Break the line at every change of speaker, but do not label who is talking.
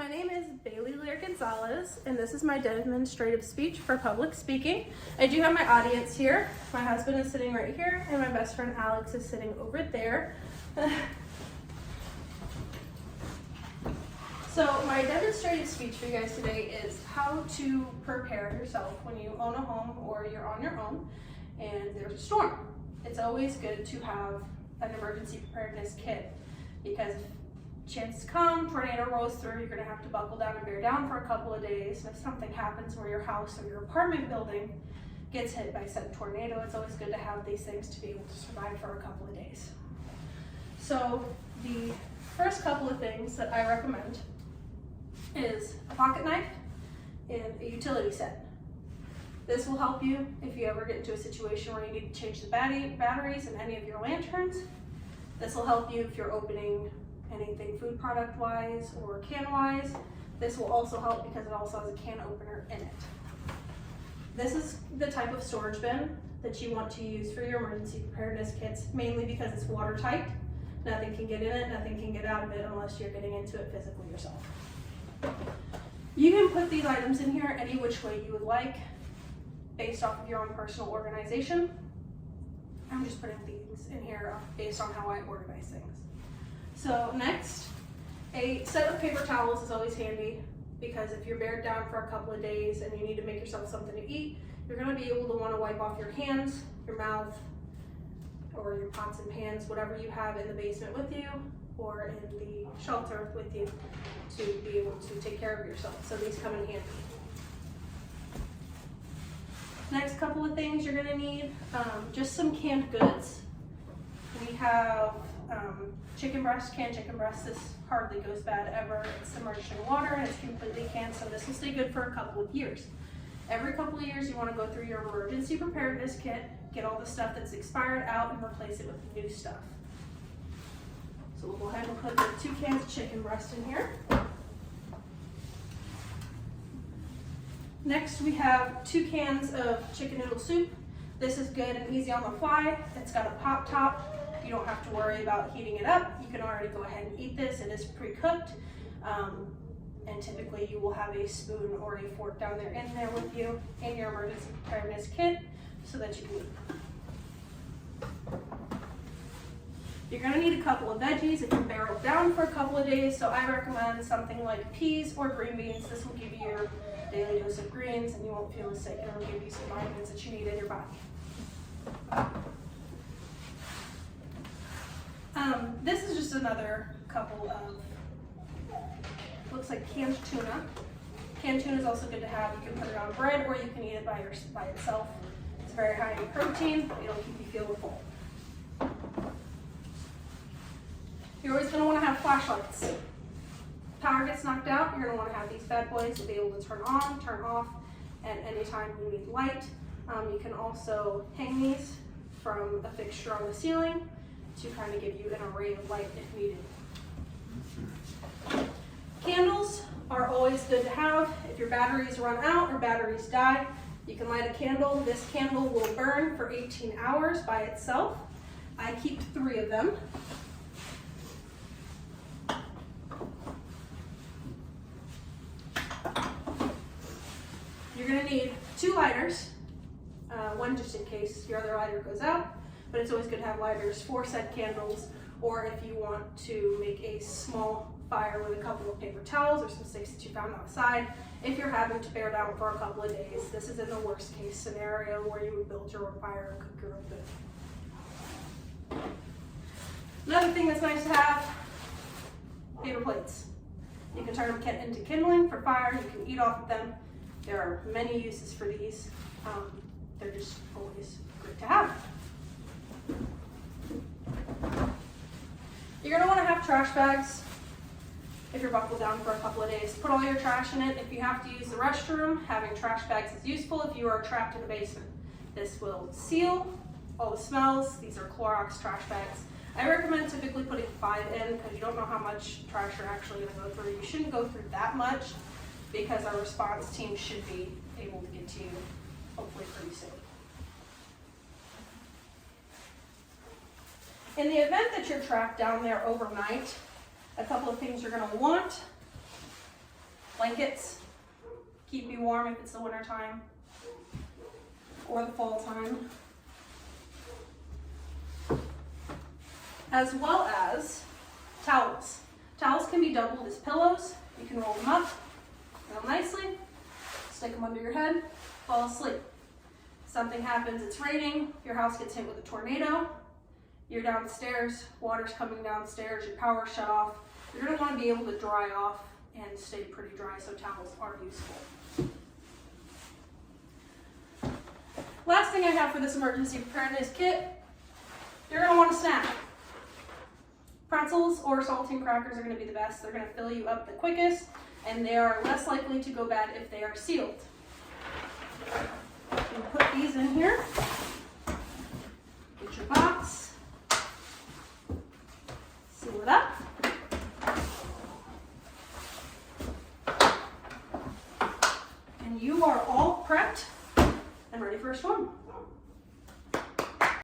My name is Bailey Lear Gonzalez, and this is my demonstrative speech for public speaking. I do have my audience here. My husband is sitting right here, and my best friend Alex is sitting over there. So my demonstrative speech for you guys today is how to prepare yourself when you own a home or you're on your own and there's a storm. It's always good to have an emergency preparedness kit because chances come, tornado rolls through, you're going to have to buckle down and bear down for a couple of days. If something happens where your house or your apartment building gets hit by said tornado, it's always good to have these things to be able to survive for a couple of days. So the first couple of things that I recommend is a pocket knife and a utility set. This will help you if you ever get into a situation where you need to change the batteries in any of your lanterns. This will help you if you're opening anything food product wise or can wise. This will also help because it also has a can opener in it. This is the type of storage bin that you want to use for your emergency preparedness kits, mainly because it's watertight. Nothing can get in it, nothing can get out of it unless you're getting into it physically yourself. You can put these items in here any which way you would like, based off of your own personal organization. I'm just putting these in here based on how I organize things. So next, a set of paper towels is always handy because if you're bared down for a couple of days and you need to make yourself something to eat, you're going to be able to want to wipe off your hands, your mouth, or your pots and pans, whatever you have in the basement with you or in the shelter with you to be able to take care of yourself. So these come in handy. Next couple of things you're going to need, just some canned goods. We have chicken breast, canned chicken breast. This hardly goes bad ever. It's submerged in water and it's completely canned, so this will stay good for a couple of years. Every couple of years you want to go through your emergency preparedness kit, get all the stuff that's expired out and replace it with new stuff. So we'll go ahead and put the 2 cans of chicken breast in here. Next we have 2 cans of chicken noodle soup. This is good and easy on the fly. It's got a pop top. You don't have to worry about heating it up. You can already go ahead and eat this. It is pre-cooked. And typically you will have a spoon or a fork down there in there with you in your emergency preparedness kit so that you can eat. You're going to need a couple of veggies if you're barreled down for a couple of days, so I recommend something like peas or green beans. This will give you your daily dose of greens and you won't feel as sick. It'll give you some vitamins that you need in your body. This is just another couple of, looks like canned tuna. Canned tuna is also good to have. You can put it on bread or you can eat it by itself. It's very high in protein. It'll keep you feeling full. You're always going to want to have flashlights. Power gets knocked out, you're going to want to have these bad boys to be able to turn on, turn off at any time you need light. You can also hang these from a fixture on the ceiling to kind of give you an array of light if needed. Candles are always good to have. If your batteries run out or batteries die, you can light a candle. This candle will burn for 18 hours by itself. I keep 3 of them. You're going to need 2 lighters, one just in case your other lighter goes out, but it's always good to have lighters for said candles, or if you want to make a small fire with a couple of paper towels or some sticks that you found outside. If you're having to bear down for a couple of days, this is in the worst case scenario where you would build your own fire and cook your own food. Another thing that's nice to have, paper plates. You can turn them into kindling for fire, you can eat off of them. There are many uses for these. They're just always great to have. You're going to want to have trash bags if you're buckled down for a couple of days. Put all your trash in it. If you have to use the restroom, having trash bags is useful if you are trapped in the basement. This will seal all the smells. These are Clorox trash bags. I recommend typically putting 5 in because you don't know how much trash you're actually going to go through. You shouldn't go through that much because our response team should be able to get to you hopefully pretty soon. In the event that you're trapped down there overnight, a couple of things you're going to want blankets, keep you warm if it's the winter time or the fall time. As well as towels. Towels can be doubled as pillows. You can roll them up real nicely, stick them under your head, fall asleep. Something happens, it's raining, your house gets hit with a tornado, you're downstairs, water's coming downstairs, your power's shut off. You're gonna wanna be able to dry off and stay pretty dry, so towels are useful. Last thing I have for this emergency preparedness kit, you're gonna want a snack. Pretzels or saltine crackers are gonna be the best. They're gonna fill you up the quickest, and they are less likely to go bad if they are sealed. You put these in here. Get your box. Seal it up. And you are all prepped and ready for a storm.